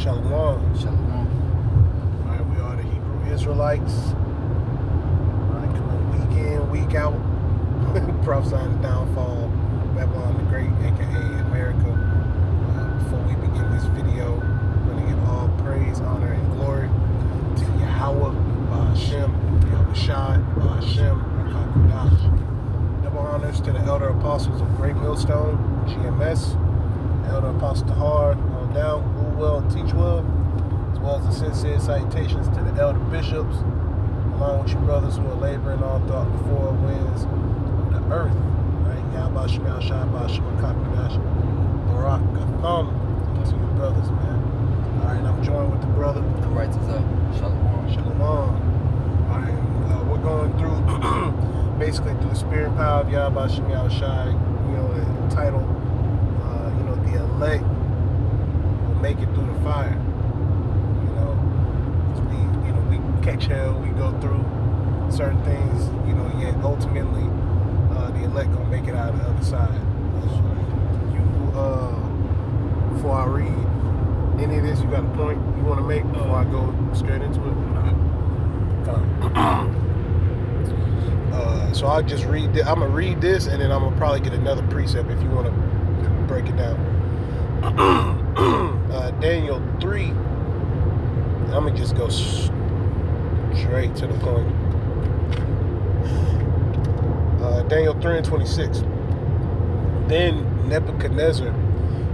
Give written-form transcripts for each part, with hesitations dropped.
Shalom. Shalom. All right, we are the Hebrew Israelites. All right, come on, week in, week out. Prophesying the downfall of Babylon the Great, aka America. Before we begin this video, we're going to give all praise, honor, and glory to Yahweh, Ba'ashem, Yahushai, Ba'ashem, HaKadosh. Double honors to the elder apostles of Great Millstone, GMS, elder apostle Tahar, on down, rule well and teach well, as well as the sincere salutations to the elder bishops, along with you brothers who are laboring all throughout the four winds of the earth. Right? Yahweh Shemel Shai Ba'ashem HaKadosh, Barak Gatham, to you brothers, man. All right, I'm joined with the brother. The rights is up. Shalom. Shalom. All right, we're going through, basically through the spirit and power of Yahweh Shemel Shai, the title, the elect will make it through the fire. We catch hell, we go through certain things, yet ultimately the elect gonna make it out of the other side. Before I read any of this, you got a point you want to make before I go straight into it? So I'll just read I'm gonna read this, and then I'm gonna probably get another precept if you want to break it down. Daniel 3. I'm gonna just go straight to the point. Daniel 3:26. Then Nebuchadnezzar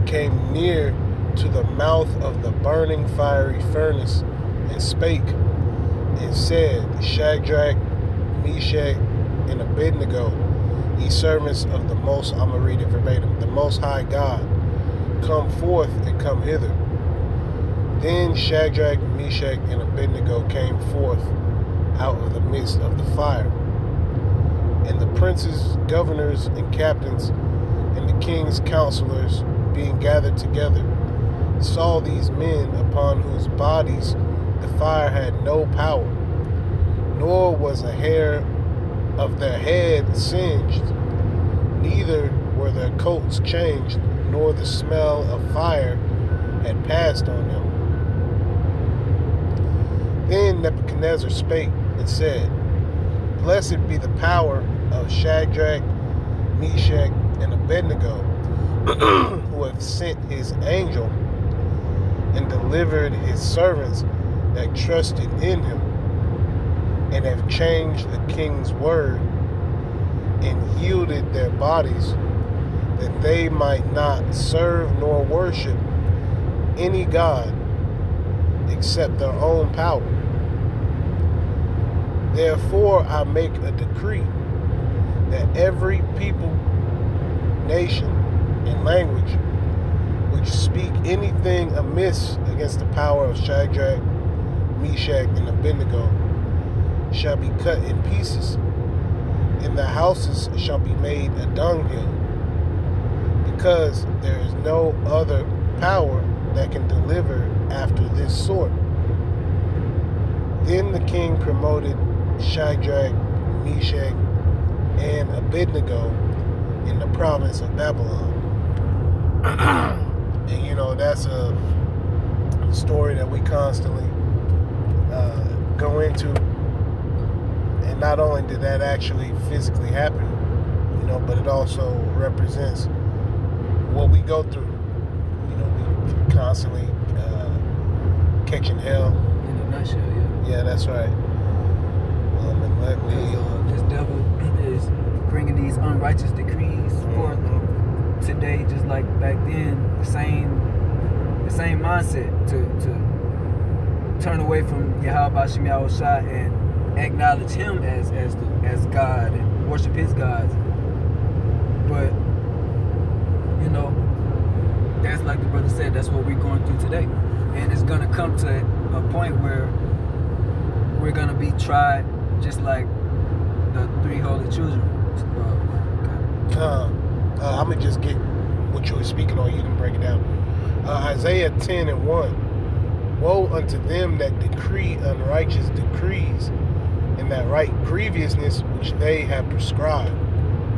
came near to the mouth of the burning fiery furnace and spake and said, Shadrach, Meshach, and Abednego, ye servants of the most, I'm going to read it verbatim, the Most High God, come forth and come hither. Then Shadrach, Meshach, and Abednego came forth out of the midst of the fire. And the princes, governors, and captains, and the king's counselors, being gathered together, saw these men upon whose bodies the fire had no power, nor was a hair of their head singed, neither were their coats changed, nor the smell of fire had passed on them. Then Nebuchadnezzar spake and said, Blessed be the power of Shadrach, Meshach, and Abednego, who have sent his angel and delivered his servants that trusted in him, and have changed the king's word and yielded their bodies, that they might not serve nor worship any god except their own power. Therefore I make a decree that every people, nation, and language which speak anything amiss against the power of Shadrach, Meshach, and Abednego shall be cut in pieces, and the houses shall be made a dunghill, because there is no other power that can deliver after this sort. Then the king promoted Shadrach, Meshach, and Abednego in the province of Babylon. And that's a story that we constantly go into. And not only did that actually physically happen, but it also represents what we go through. We constantly catching hell. In a nutshell, yeah. Yeah, that's right. And let me. This devil is bringing these unrighteous decrees forth today, just like back then. The same mindset to turn away from Yahweh Shemel Shai and acknowledge him as God and worship his gods. But that's like the brother said, that's what we're going through today. And it's gonna come to a point where we're gonna be tried just like the three holy children. I'm gonna just get what you were speaking on. You can break it down. Isaiah 10:1. Woe unto them that decree unrighteous decrees, and that write grievousness which they have prescribed.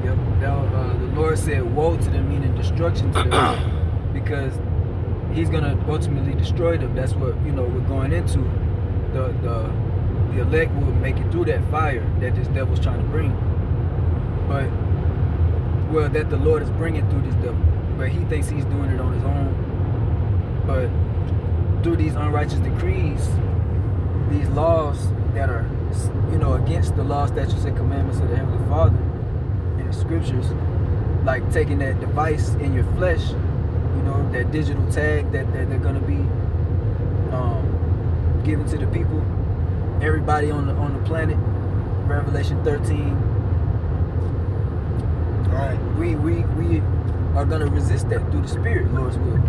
Yep. The Lord said, woe to them, meaning destruction to them, because he's gonna ultimately destroy them. That's what we're going into. The elect will make it through that fire that this devil's trying to bring. But that the Lord is bringing through this devil. But he thinks he's doing it on his own. But through these unrighteous decrees, these laws that are against the law, statutes, and commandments of the Heavenly Father in the scriptures, like taking that device in your flesh, that digital tag that they're going to be given to the people, everybody on the planet, Revelation 13. All right. We are going to resist that through the Spirit, Lord's will,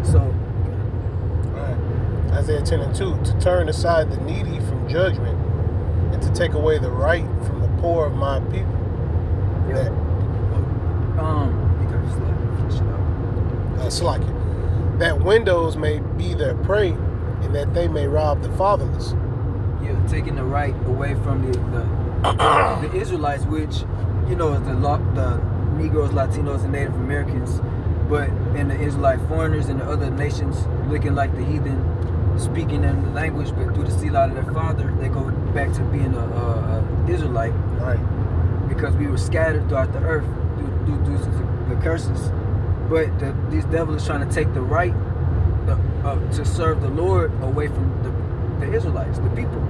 So, all right. Isaiah 10:2, to turn aside the needy from judgment and to take away the right from the poor of my people. Yeah. You got to finish it up. Slakia. That windows may be their prey and that they may rob the fatherless. Yeah, taking the right away from the Israelites, which is the Negroes, Latinos, and Native Americans, but in the Israelite foreigners and the other nations looking like the heathen, speaking in the language, but through the seal out of their father, they go back to being a Israelite. Right. Because we were scattered throughout the earth due to the curses. But these devils are trying to take the right to serve the Lord away from the Israelites, the people.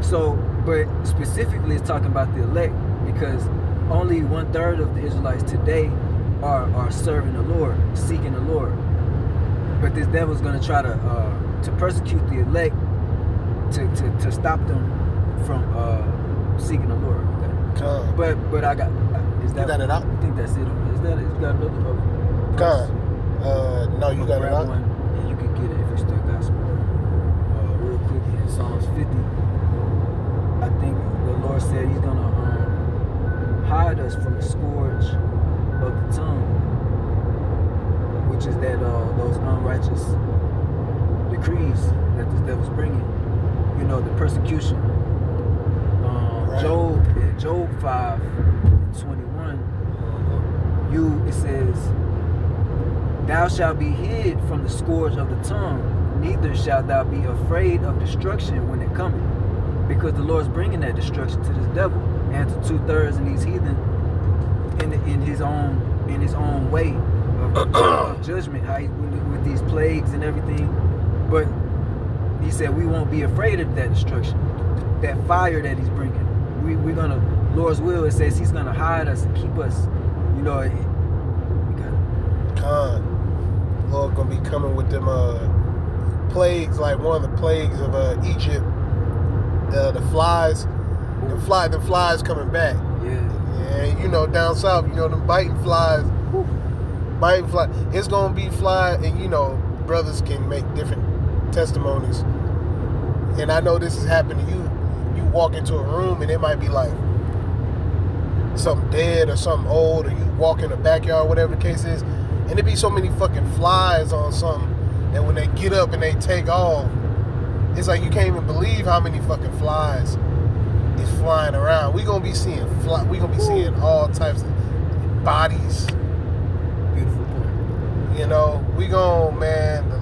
So, but specifically it's talking about the elect, because only 1/3 of the Israelites today are serving the Lord, seeking the Lord. But this devil's going to try to persecute the elect to stop them from seeking the Lord. Okay? But I got is that you got it out? I think that's it. Is that it? You got another? No, you got it out. One, and you can get it if you still got some. Real quick in Psalms 50, I think the Lord said He's gonna hide us from the scourge of the tongue, which is that those unrighteous decrees that this devil's bringing. The persecution. Right. Job 5:21. It says, "Thou shalt be hid from the scourge of the tongue, neither shalt thou be afraid of destruction when it cometh." Because the Lord's bringing that destruction to this devil and to 2/3 of these heathen in his own way of judgment, how with these plagues and everything. But He said we won't be afraid of that destruction, that fire that He's bringing. We're gonna, Lord's will, it says He's gonna hide us and keep us. Lord gonna be coming with them plagues, like one of the plagues of Egypt. The flies, the flies coming back. Yeah, down south, them biting flies. It's gonna be fly, and brothers can make different testimonies. And I know this has happened to you. You walk into a room and it might be like something dead or something old, or you walk in the backyard, whatever the case is, and there be so many fucking flies on something, and when they get up and they take off, it's like you can't even believe how many fucking flies is flying around. We gonna be seeing seeing all types of bodies. Beautiful point. We man, the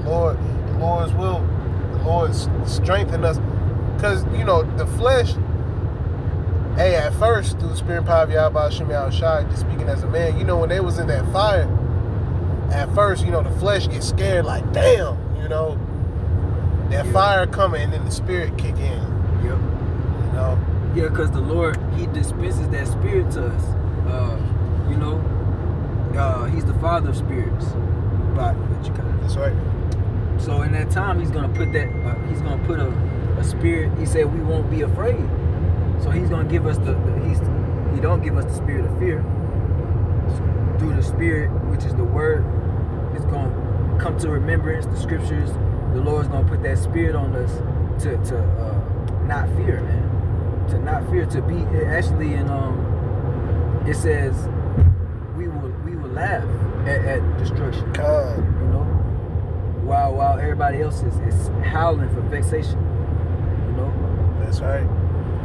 Lord's will, the Lord strengthen us, because the flesh. Hey, at first, through the spirit and power of Yahweh Hashem Yahushua, just speaking as a man, when they was in that fire, at first, the flesh gets scared, like, damn, that fire coming, and then the spirit kick in. Yep. Yeah, because the Lord, He dispenses that spirit to us. He's the Father of spirits. That's right. So in that time, He's gonna put that. He's gonna put a spirit. He said we won't be afraid. So He's gonna give us He don't give us the spirit of fear. Through the Spirit, which is the Word, it's gonna come to remembrance. The Scriptures. The Lord's gonna put that spirit on us to not fear, man. To not fear. To be actually in it says we will laugh at destruction. While everybody else is howling for vexation. That's right.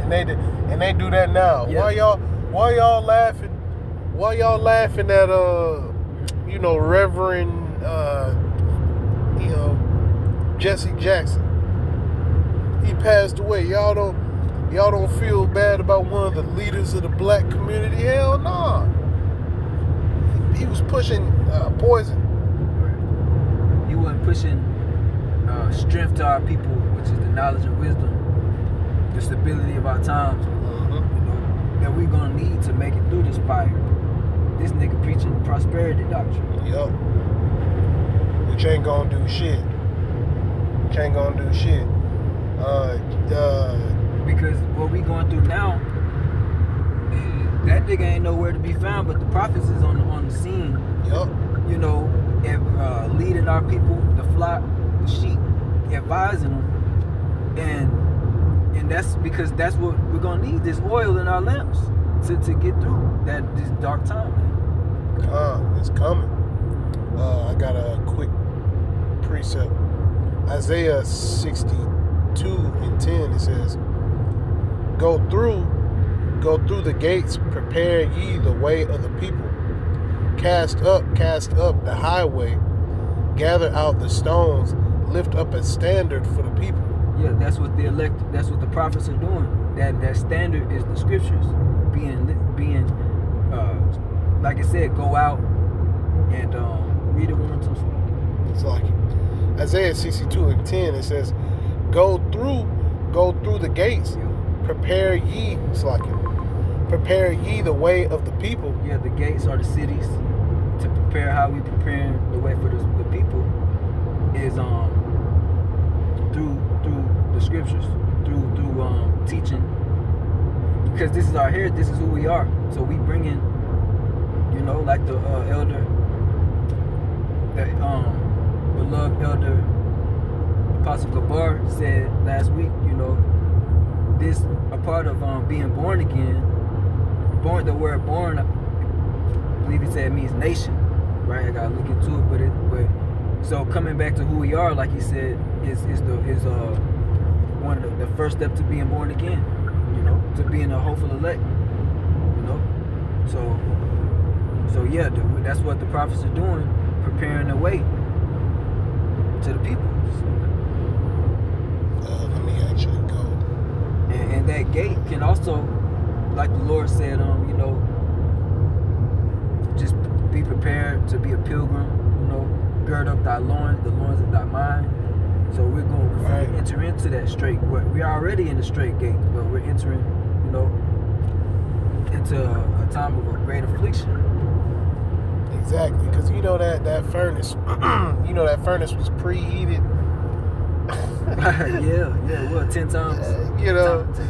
And they do that now. Yeah. Why y'all laughing? Why y'all laughing at Reverend Jesse Jackson. He passed away. Y'all don't feel bad about one of the leaders of the black community? Hell no. He was pushing poison. He wasn't pushing strength to our people, which is the knowledge and wisdom, the stability of our times, that we're gonna need to make it through this fire. This nigga preaching prosperity doctrine. Yup. Which ain't gonna do shit. Because what we going through now, that nigga ain't nowhere to be found, but the prophets is on the scene. Yup. You know, leading our people, the flock, the sheep, advising them, and that's because that's what we're gonna need, this oil in our lamps to get through this dark time. It's coming. I got a quick precept. Isaiah 62:10. It says, Go through the gates, prepare ye the way of the people. Cast up the highway, gather out the stones, lift up a standard for the people. Yeah, that's what the prophets are doing. That standard is the scriptures being like I said, go out and read it one or two. It's like Isaiah 62:10. It says, Go through the gates, prepare ye the way of the people. Yeah, the gates are the cities. To prepare, how we preparing the way for the people is through the scriptures, through teaching. Because this is our heritage, this is who we are. So we bring in, like the elder, the beloved elder Apostle Gabar said last week. This a part of being born again. The word born, I believe he said, means nation, right? I gotta look into it, but so coming back to who we are, like he said, is one of the first step to being born again, to being a hopeful elect, So yeah, that's what the prophets are doing, preparing the way to the people. Let me actually go. And that gate can also, like the Lord said, just be prepared to be a pilgrim, gird up thy loins, the loins of thy mind. So we're going to enter into that straight. We're already in the straight gate, but we're entering, into a time of a great affliction. Exactly, because that furnace, that furnace was preheated. yeah, well, 10 times, 10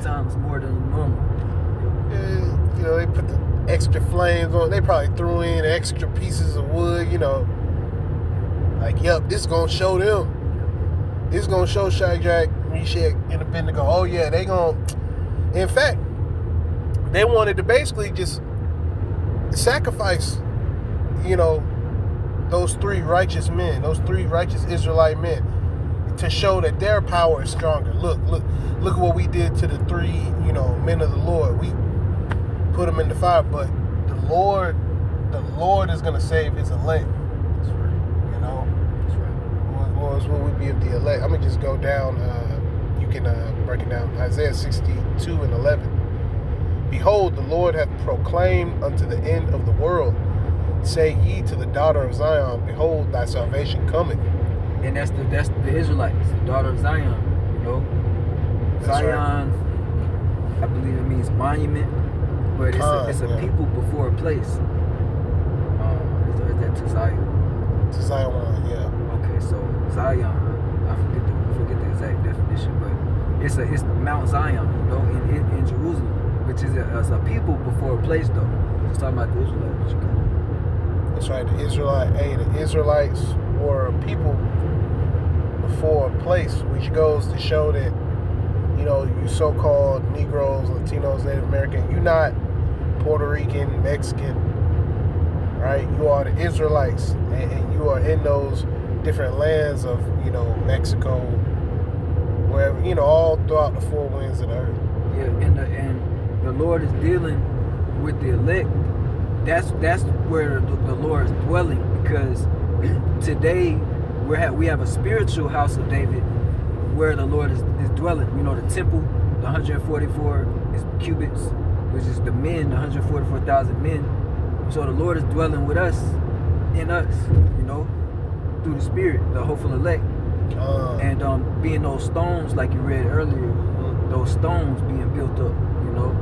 times more than normal. They put the extra flames on. They probably threw in extra pieces of wood. Like, yep, this is gonna show them. This is gonna show Shadrach, Meshach, and Abednego. Oh yeah, they gonna. In fact, they wanted to basically just sacrifice, those three righteous men, those three righteous Israelite men, to show that their power is stronger. Look at what we did to the three, men of the Lord. We put them in the fire, but the Lord is going to save his elect. That's right. That's right. What would be of the elect? I'm going to just go down. You can break it down. Isaiah 62:11. Behold, the Lord hath proclaimed unto the end of the world. Say ye to the daughter of Zion, behold, thy salvation cometh. And that's the Israelites, the daughter of Zion. Zion, right. I believe it means monument, but it's a people before a place. Is that to Zion? To Zion, yeah. Okay, so Zion, I forget the exact definition, but it's Mount Zion, in Jerusalem, which is a people before a place, though. Just talking about the Israelites. That's right. The Israelites were a people before a place, which goes to show that, you so-called Negroes, Latinos, Native American, you're not Puerto Rican, Mexican, right? You are the Israelites, and you are in those different lands of, Mexico, wherever, all throughout the four winds of the earth. Yeah, and the Lord is dealing with the elect. That's where the Lord is dwelling, because today we have a spiritual house of David where the Lord is dwelling. You know, the temple, the 144 is cubits, which is the men, the 144,000 men. So the Lord is dwelling with us, in us, you know, through the Spirit, the hopeful elect. And being those stones, like you read earlier, those stones being built up, you know.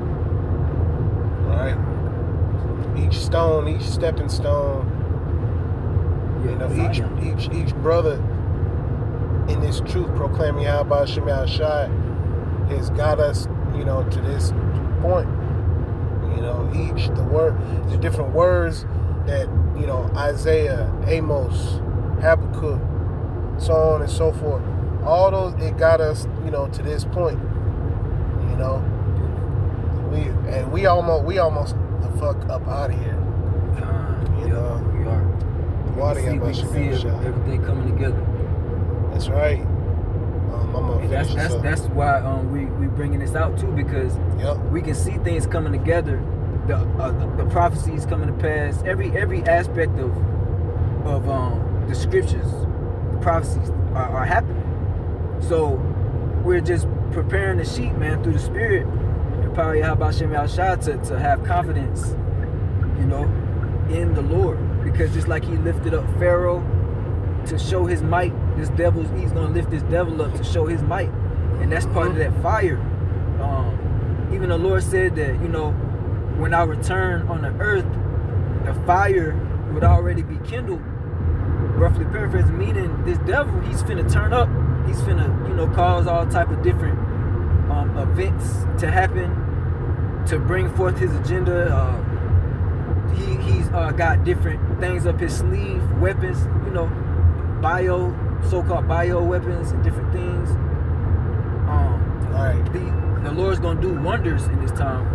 Right. Each stone, each stepping stone, Yeah, you know, each brother in this truth proclaiming Yahweh Shem Shai has got us, you know, to this point. You know, the different words that, you know, Isaiah, Amos, Habakkuk, so on and so forth. All those, it got us, you know, to this point. You know, we almost the fuck up out of here. You know, we are. We can see everything coming together. That's right. I'm gonna finish this up. That's why we bringing this out too, because we can see things coming together. The prophecies coming to pass. Every aspect of the scriptures, the prophecies are happening. So we're just preparing the sheep, man, through the Spirit, the power of Yahweh Shem Shai, to have confidence, you know, in the Lord. Because just like he lifted up Pharaoh to show his might, he's gonna lift this devil up to show his might. And that's part of that fire. Even the Lord said that, you know, when I return on the earth, the fire would already be kindled. Roughly paraphrasing, meaning this devil, he's finna turn up. He's finna, you know, cause all type of different events to happen to bring forth his agenda. He's got different things up his sleeve, weapons, you know, so-called bio weapons and different things. The Lord's gonna do wonders in this time,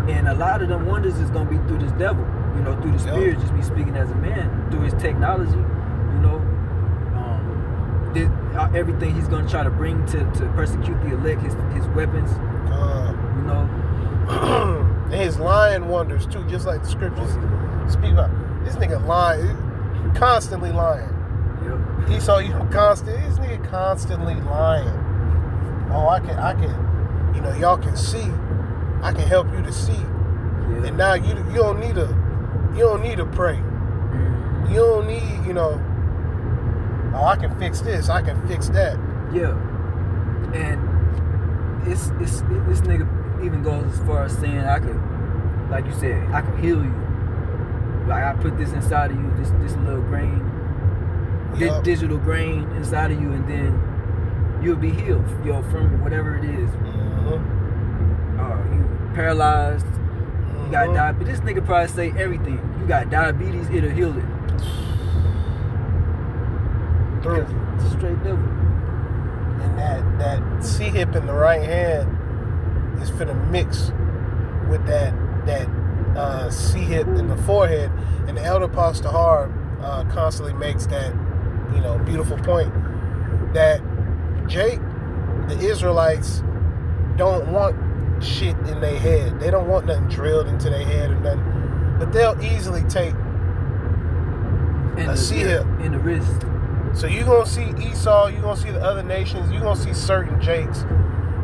and a lot of them wonders is gonna be through this devil, you know, through the Spirit, just be speaking as a man, through his technology, you know. Everything he's gonna try to bring to persecute the elect, his weapons, you know. And his lying wonders too, just like the scriptures speak about. This nigga lying, constantly lying. Yep. He saw you this nigga constantly lying. Oh, I can, you know, y'all can see. I can help you to see. Yeah. And now you don't need to pray. You don't need, you know, oh, I can fix this, I can fix that. Yeah. And this nigga even goes as far as saying I could, like you said, I could heal you. Like I put this inside of you, this little grain, this digital grain inside of you, and then you'll be healed, yo, from whatever it is. You paralyzed, you got diabetes. This nigga probably say everything. You got diabetes, it'll heal it. Through. Straight devil. And that C-hip in the right hand is finna mix with that C-hip in the forehead. And the Elder Pastor Har constantly makes that, you know, beautiful point that Jake, the Israelites, don't want shit in their head. They don't want nothing drilled into their head or nothing. But they'll easily take a C-hip in the wrist. So you're going to see Esau, you're going to see the other nations, you're going to see certain Jakes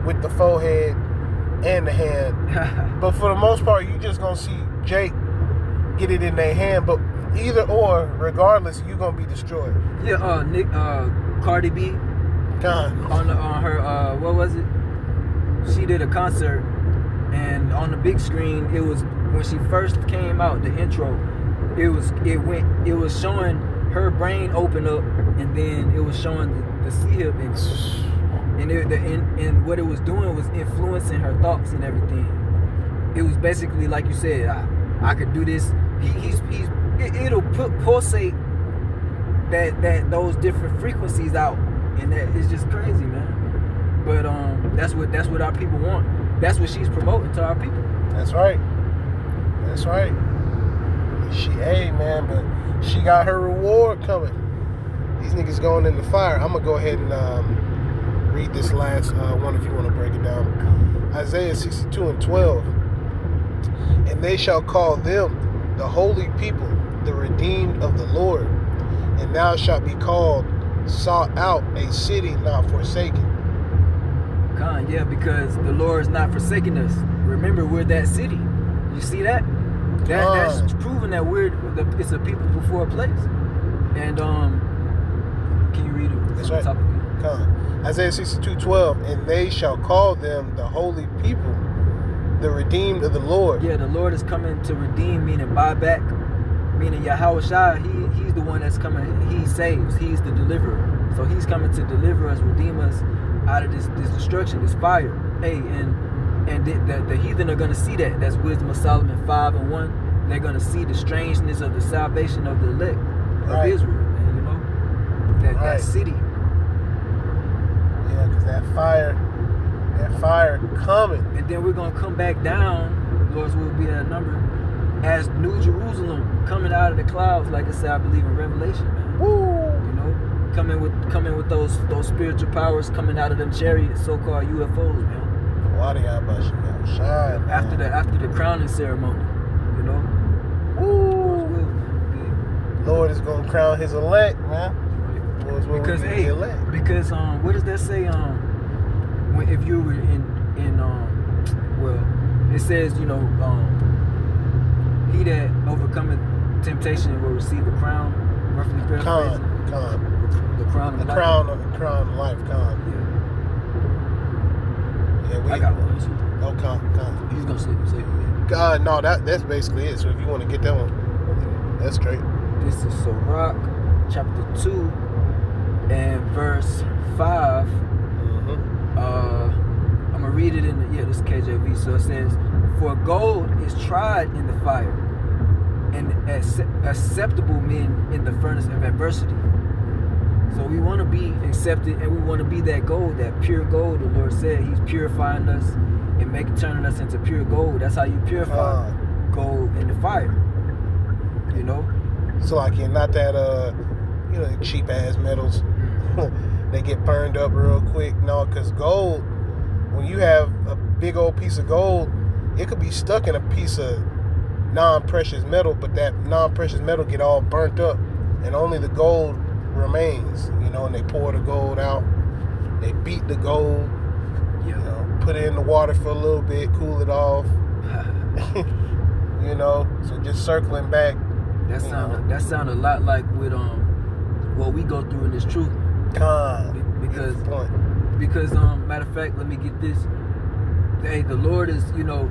with the forehead and the hand. But for the most part, you're just going to see Jake get it in their hand. But either or, regardless, you're going to be destroyed. Yeah, Cardi B, on her, what was it? She did a concert, and on the big screen, it was, when she first came out, the intro, it was showing her brain open up, and then it was showing the C-hip, and what it was doing was influencing her thoughts and everything. It was basically like you said, I could do this. It'll pulsate that those different frequencies out, and that is just crazy, man. But that's what our people want. That's what she's promoting to our people. That's right. That's right. But she got her reward coming. These niggas going in the fire. I'm gonna go ahead and read this last one if you want to break it down. Isaiah 62:12. And they shall call them the holy people, the redeemed of the Lord. And thou shalt be called sought out a city not forsaken. Yeah, because the Lord is not forsaking us. Remember, we're that city. You see that? That's proving that it's a people before a place. And can you read it? That's right. Isaiah 62:12, and they shall call them the holy people, the redeemed of the Lord. Yeah, the Lord is coming to redeem, meaning buy back, meaning Yahweh Shai, he's the one that's coming. He saves. He's the deliverer. So he's coming to deliver us, redeem us out of this destruction, this fire. Hey, and the heathen are going to see that. That's Wisdom of Solomon 5:1. They're going to see the strangeness of the salvation of the elect of Israel. And, you know, that city. Yeah, because that fire coming. And then we're going to come back down, Lord's will be that number, as New Jerusalem coming out of the clouds, like I said, I believe in Revelation, man. Woo! You know, coming with those spiritual powers coming out of them chariots, so-called UFOs, man. After the crowning ceremony, you know. Woo! Lord is gonna crown his elect, man. Because what does that say? If you were it says, you know, he that overcometh temptation will receive a crown. Roughly paraphrasing. The crown of life. Crown of life. I got one. Oh, con. He's gonna say it. God, no, that's basically it. So if you want to get that one, that's straight. This is Sirach, chapter 2, and verse 5. I'm gonna read it this is KJV. So it says, "For gold is tried in the fire, and acceptable men in the furnace of adversity." So we want to be accepted, and we want to be that gold, that pure gold. The Lord said He's purifying us and turning us into pure gold. That's how you purify gold in the fire. You know. So like you're not that cheap ass metals. They get burned up real quick. No, because gold, when you have a big old piece of gold, it could be stuck in a piece of non-precious metal, but that non-precious metal get all burnt up, and only the gold remains. You know, and they pour the gold out. They beat the gold. You know, put it in the water for a little bit, cool it off. You know, so just circling back. That sound a lot like with what we go through in this truth. Because matter of fact, let me get this. Hey, the Lord is, you know,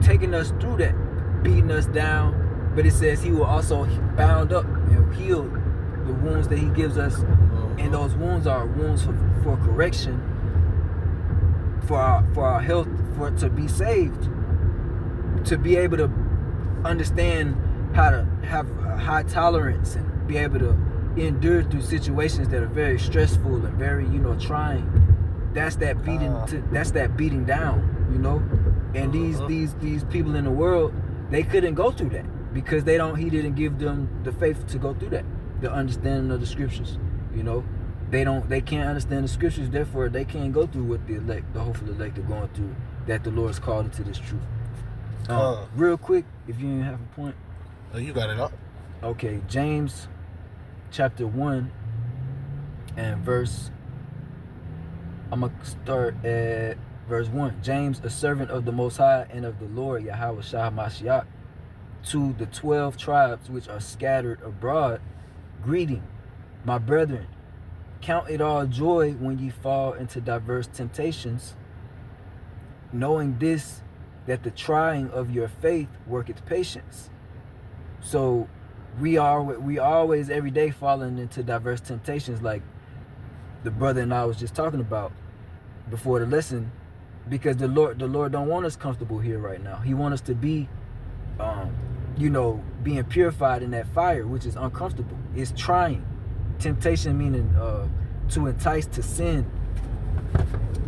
taking us through that, beating us down, but it says He will also bound up and heal the wounds that He gives us, and those wounds are wounds for correction, for our health, to be saved, to be able to understand how to have a high tolerance and be able to endure through situations that are very stressful and very, you know, trying. That's that beating down, you know. And these people in the world, they couldn't go through that because He didn't give them the faith to go through that, the understanding of the scriptures. You know, they can't understand the scriptures, therefore they can't go through what the hopeful elect are going through, that the Lord's called into this truth. Real quick, if you didn't have a point. Oh, you got it up. Okay, James chapter 1 and verse, I'm going to start at verse 1. James, a servant of the Most High and of the Lord Yahweh Shah Mashiach, to the 12 tribes which are scattered abroad, greeting. My brethren, count it all joy when ye fall into diverse temptations, knowing this, that the trying of your faith worketh patience. So we always every day falling into diverse temptations, like the brother and I was just talking about before the lesson, because the Lord don't want us comfortable here right now. He wants us to be being purified in that fire, which is uncomfortable. It's trying. Temptation meaning to entice to sin,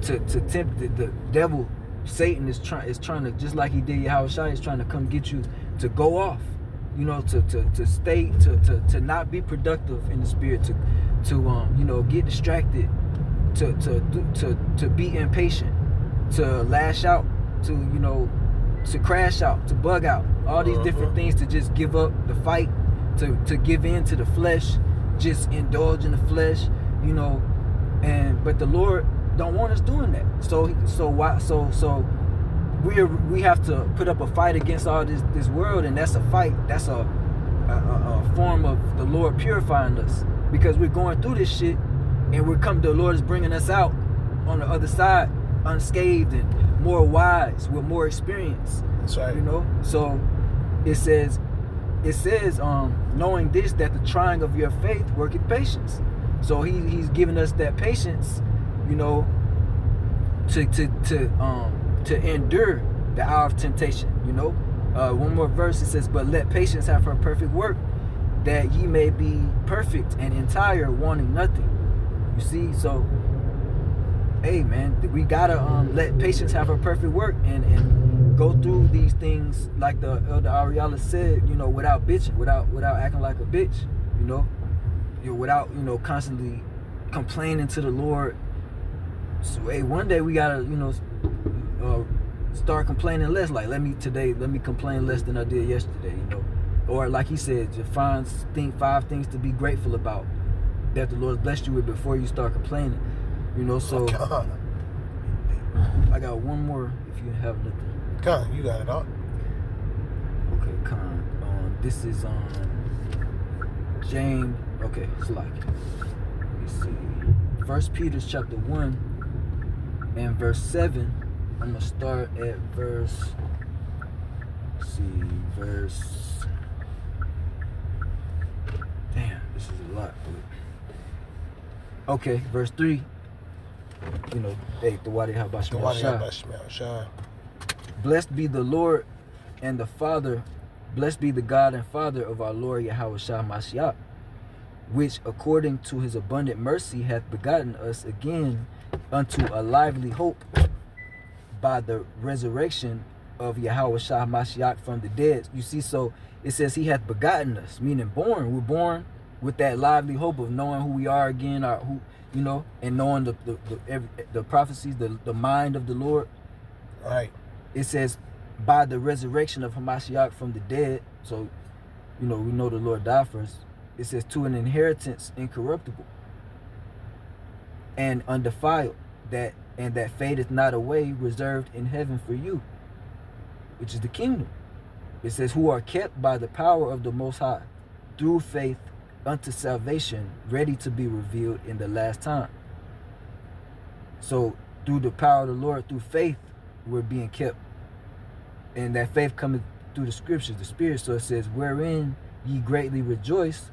to tempt the devil. Satan is trying to, just like he did Yahweh Shai, is trying to come get you to go off, you know, to stay, to not be productive in the spirit, to get distracted, to be impatient, to lash out, to crash out, to bug out, all these different things, to just give up the fight, to give in to the flesh, just indulge in the flesh, you know, but the Lord don't want us doing that. So we have to put up a fight against all this world, and that's a fight. That's a form of the Lord purifying us, because we're going through this shit, and the Lord is bringing us out on the other side unscathed and more wise with more experience. That's right. You know, so it says, knowing this, that the trying of your faith worketh patience. So he's giving us that patience, you know, to endure the hour of temptation. You know, one more verse, it says, but let patience have her perfect work, that ye may be perfect and entire, wanting nothing. You see, so hey man, we gotta let patience have her perfect work and go through these things like the Elder Ariella said, you know, without bitching, without acting like a bitch, you know, without, you know, constantly complaining to the Lord. So hey, one day we gotta, you know, start complaining less. Like let me complain less than I did yesterday, you know. Or like he said, just think 5 things to be grateful about that the Lord blessed you with before you start complaining. You know, so I got one more if you have nothing. Con, you got it all. Okay, Con. This is James. Okay, it's like, let me see. 1 Peter chapter 1 and verse 7. I'm gonna start at verse. Let's see, verse. Damn, this is a lot. But... Okay, verse 3. You know, hey, the Wadi Habashim Shah. Blessed be the Lord and the Father, blessed be the God and Father of our Lord Yahweh Shah Mashiach, which according to his abundant mercy hath begotten us again unto a lively hope by the resurrection of Yahweh Shah Mashiach from the dead. You see, so it says he hath begotten us, meaning born. We're born with that lively hope of knowing who we are again, you know, and knowing the prophecies, the mind of the Lord. Right. It says by the resurrection of Hamashiach from the dead. So, you know, we know the Lord died for us. It says to an inheritance incorruptible and undefiled, that fadeth not away, reserved in heaven for you, which is the kingdom. It says who are kept by the power of the Most High through faith unto salvation, ready to be revealed in the last time. So through the power of the Lord, through faith, we're being kept, and that faith coming through the scriptures, the Spirit. So it says, wherein ye greatly rejoice,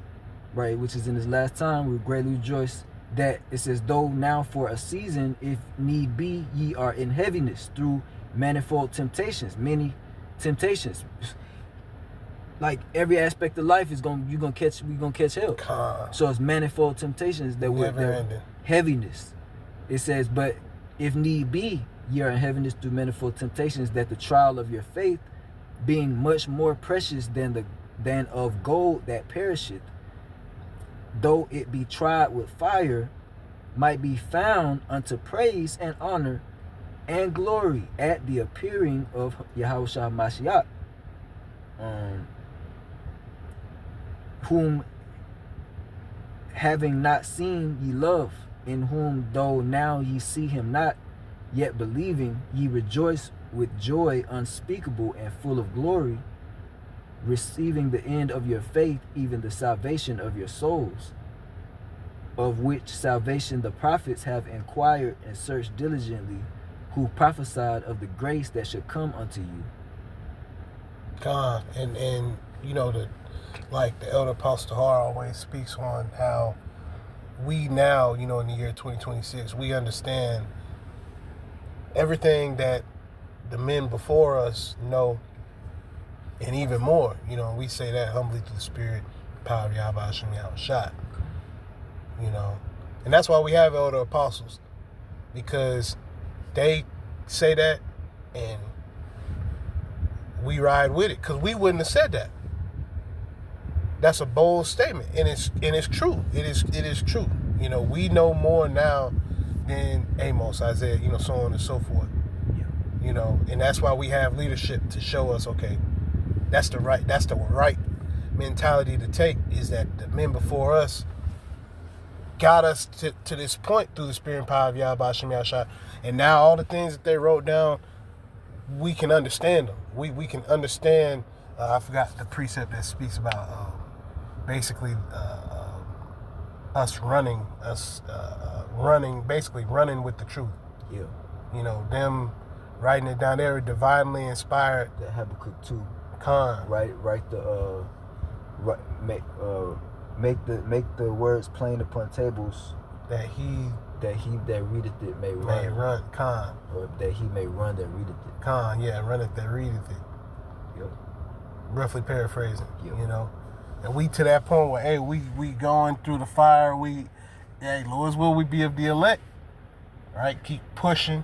right, which is in this last time, we greatly rejoice, that it says, though now for a season, if need be, ye are in heaviness through manifold temptations, many temptations. Like every aspect of life is we gonna catch hell. So it's manifold temptations that we're heaviness. It says, but if need be, ye are in heaviness through manifold temptations, that the trial of your faith, being much more precious than of gold that perisheth, though it be tried with fire, might be found unto praise and honor and glory at the appearing of Yahweh Shah Mashiach, whom having not seen ye love, in whom though now ye see him not, yet believing ye rejoice with joy unspeakable and full of glory, receiving the end of your faith, even the salvation of your souls, of which salvation the prophets have inquired and searched diligently, who prophesied of the grace that should come unto you. God, and you know, like the Elder Apostle Har always speaks on how we now, you know, in the year 2026, we understand everything that the men before us know, and even more. You know, we say that humbly to the Spirit, power of Yahweh Hashem Yahweh Shah. You know, and that's why we have elder apostles, because they say that and we ride with it, because we wouldn't have said that. That's a bold statement, and it's true. It is true. You know, we know more now than Amos, Isaiah, you know, so on and so forth. Yeah. You know, and that's why we have leadership to show us, okay, that's the right mentality to take, is that the men before us got us to this point through the spirit and power of Yahweh Shem Yahshua. And now all the things that they wrote down, we can understand them. We can understand. I forgot the precept that speaks about basically us running with the truth. Yeah. You know, them writing it down. They were divinely inspired. That Habakkuk 2. Khan. Make the words plain upon tables, that he that readeth it may run. Khan. Or that he may run that readeth it. Khan, yeah, runneth that readeth it. Yep. Roughly paraphrasing. Yep. You know. And we to that point where, hey, we going through the fire, hey, Lord's will we be of the elect. Right? Keep pushing.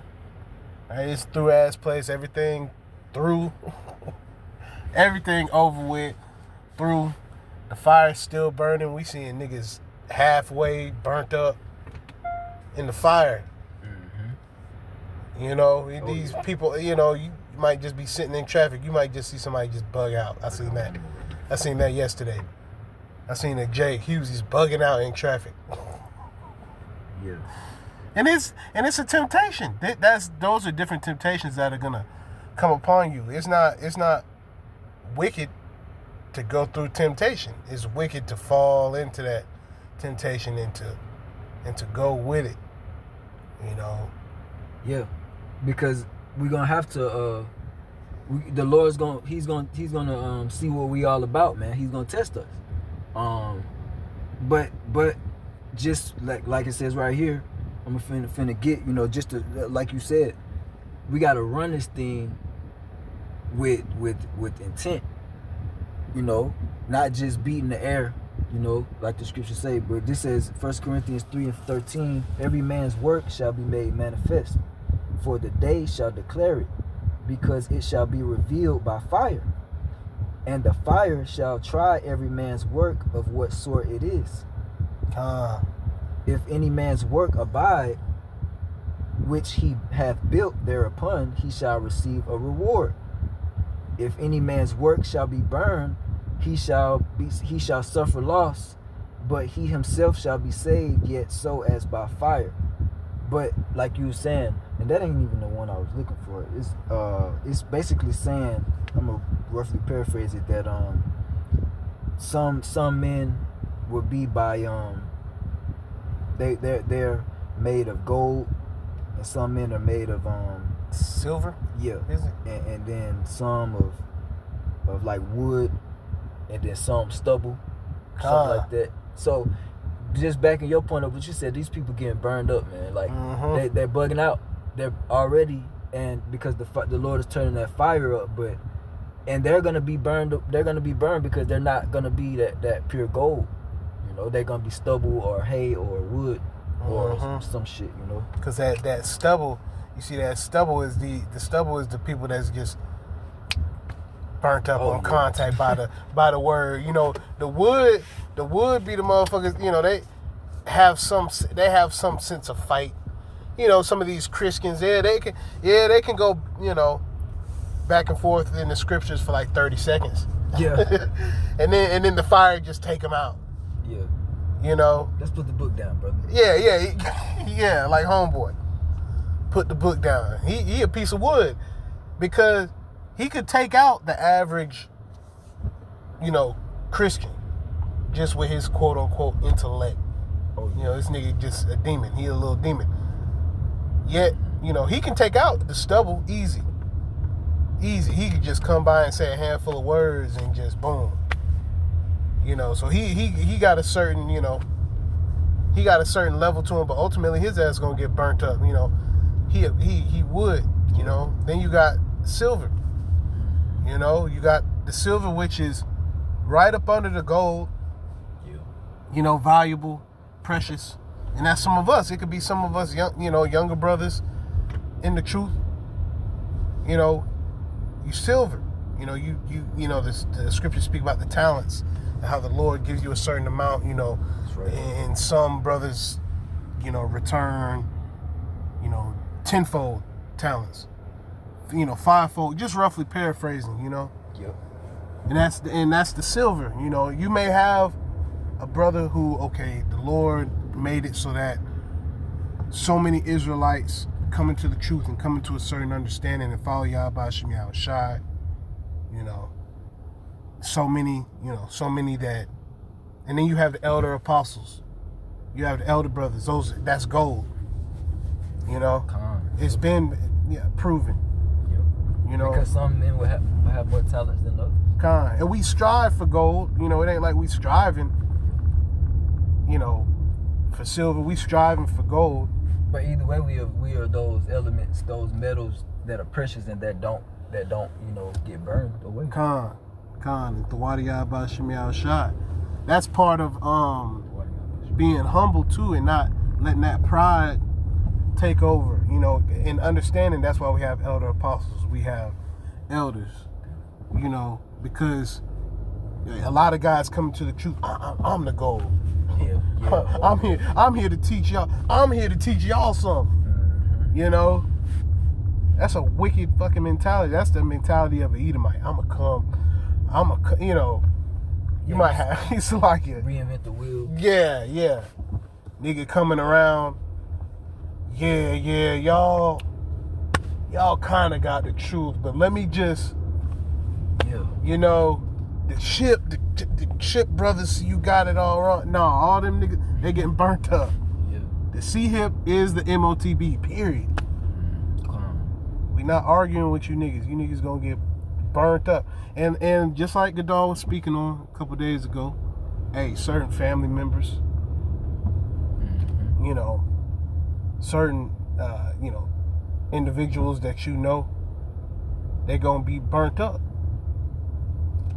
Right? It's through ass place, everything through. Everything over with, through. The fire's still burning. We seeing niggas halfway burnt up in the fire. Mm-hmm. You know, these people, you know, you might just be sitting in traffic. You might just see somebody just bug out. I seen that yesterday. I seen that Jay Hughes is bugging out in traffic. Yeah. And it's a temptation. Those are different temptations that are gonna come upon you. It's not wicked to go through temptation. It's wicked to fall into that temptation and to go with it. You know. Yeah, because we're gonna have to. The Lord's he's gonna see what we all about, man. He's gonna test us. But just like it says right here, I'm finna get, you know, just to, like you said, we gotta run this thing with intent. You know, not just beating the air, you know, like the scriptures say, but this says 1 Corinthians 3:13, every man's work shall be made manifest, for the day shall declare it, because it shall be revealed by fire. And the fire shall try every man's work of what sort it is. If any man's work abide, which he hath built thereupon, he shall receive a reward. If any man's work shall be burned, he shall suffer loss, but he himself shall be saved, yet so as by fire. But like you were saying, and that ain't even the one I was looking for. It's basically saying, I'm gonna roughly paraphrase it, that some men would be by they're made of gold, and some men are made of silver. Yeah. Is it? And then some of like wood, and then some stubble, something like that. So just backing your point up, what you said, these people getting burned up, man. Like they're bugging out. They're already, and because the Lord is turning that fire up, and they're gonna be burned. They're gonna be burned because they're not gonna be that pure gold. You know, they're gonna be stubble or hay or wood or some shit. You know, because that stubble, you see, that stubble is the stubble is the people that's just burnt up on contact by the word. You know, the wood be the motherfuckers. You know, they have some sense of fight. You know, some of these Christians, they can go, you know, back and forth in the scriptures for like 30 seconds. Yeah. and then the fire just take them out. Yeah. You know. Let's put the book down, brother. Yeah, like homeboy. Put the book down. He a piece of wood, because he could take out the average, you know, Christian just with his quote unquote intellect. Oh, yeah. You know, this nigga just a demon. He a little demon. Yet, you know, he can take out the stubble easy. He could just come by and say a handful of words and just boom. You know, so he got a certain, you know, he got a certain level to him, but ultimately his ass is gonna get burnt up. You know, he would. You know, then you got silver. You know, you got the silver, which is right up under the gold. Yeah. You know, valuable, precious. And that's some of us. It could be some of us, younger brothers in the truth. You know, you silver. You know, you know, the scriptures speak about the talents and how the Lord gives you a certain amount. You know, that's right. And some brothers, you know, return, you know, tenfold talents. You know, fivefold. Just roughly paraphrasing. You know. Yep. And that's the silver. You know, you may have a brother who, okay, the Lord made it so that so many Israelites come into the truth and come into a certain understanding and follow Yahweh Shem Yahushai. You know, so many that, and then you have the elder apostles, you have the elder brothers. That's gold. You know, it's been proven. Yep. You know, because some men will have more talents than others. And we strive for gold. You know, it ain't like we striving, you know, for silver. We striving for gold. But either way, we are those elements, those metals that are precious and that don't you know get burned away. The Wadiyah Bashim Yahushai. That's part of being humble too, and not letting that pride take over. You know, in understanding that's why we have elder apostles. We have elders. You know, because a lot of guys come to the truth. I'm the gold. Yeah. I'm here to teach y'all. I'm here to teach y'all something. Mm-hmm. You know, that's a wicked fucking mentality. That's the mentality of an Edomite. You know, you might have. It's like it. Reinvent the wheel. Yeah. Nigga coming around. Yeah. Y'all kind of got the truth, but let me just. Yeah. You know, the ship brothers, you got it all wrong. No, all them niggas, they getting burnt up. Yeah. The C-Hip is the MOTB, period. We not arguing with you niggas. You niggas gonna get burnt up. And just like Gadal was speaking on a couple days ago, hey, certain family members, you know, certain, you know, individuals that you know, they gonna be burnt up.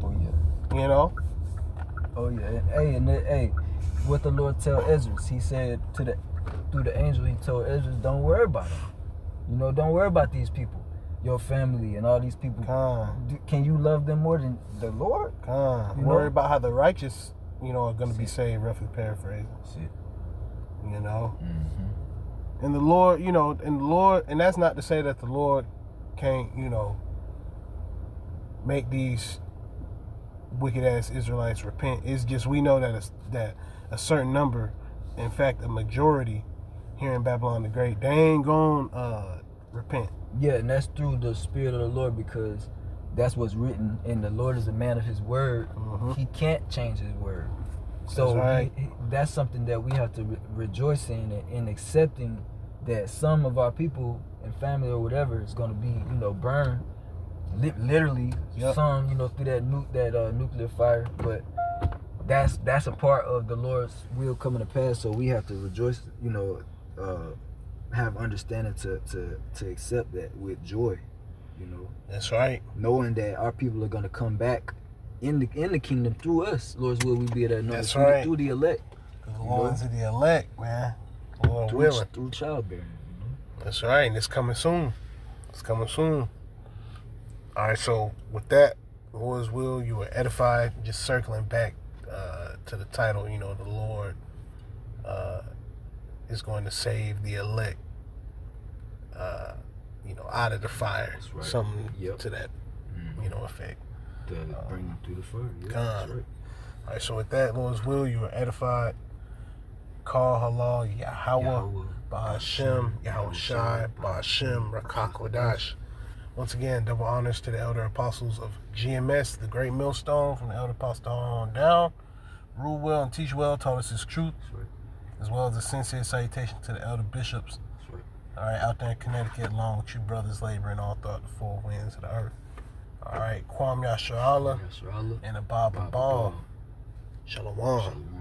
Oh yeah. You know? Oh yeah. Hey, what the Lord tell Ezra? He said through the angel, he told Ezra, don't worry about them. You know, don't worry about these people, your family and all these people. Can you love them more than the Lord? Worry about how the righteous, you know, are going to be saved, roughly paraphrasing. You know? Mm-hmm. And the Lord, you know, and that's not to say that the Lord can't, you know, make these wicked ass Israelites repent. It's just we know that a certain number, in fact a majority here in Babylon the Great, they ain't gonna repent. Yeah, and that's through the Spirit of the Lord, because that's what's written, and the Lord is a man of his word. Mm-hmm. He can't change his word. So that's, right. That's something that we have to rejoice in accepting, that some of our people and family or whatever is going to be, you know, burned. Literally, some, you know, through that nuclear fire, but that's a part of the Lord's will coming to pass. So we have to rejoice, you know, have understanding to accept that with joy, you know. That's right. Knowing that our people are going to come back in the kingdom through us. Lord's will we be at that number. That's right. Through the elect. The ones of the elect, man. Lord willing. Through childbearing. You know? That's right. And it's coming soon. All right, so with that, Lord's will, you were edified. Just circling back to the title, you know, the Lord is going to save the elect, you know, out of the fire. That's right. Something to that, you know, effect. To bring them through the fire. Yeah, that's right. All right, so with that, Lord's will, you were edified. Call halal Yahweh, Ba'ashem, Yahushai, Ba'ashem, Rakakwadash. Once again, double honors to the elder apostles of GMS, the great millstone, from the elder apostle on down. Rule well and teach well, taught us his truth, as well as a sincere salutation to the elder bishops. All right, out there in Connecticut, along with you brothers laboring all throughout the four winds of the earth. All right, Kwam Yasharallah and Abba Ball. Shalom.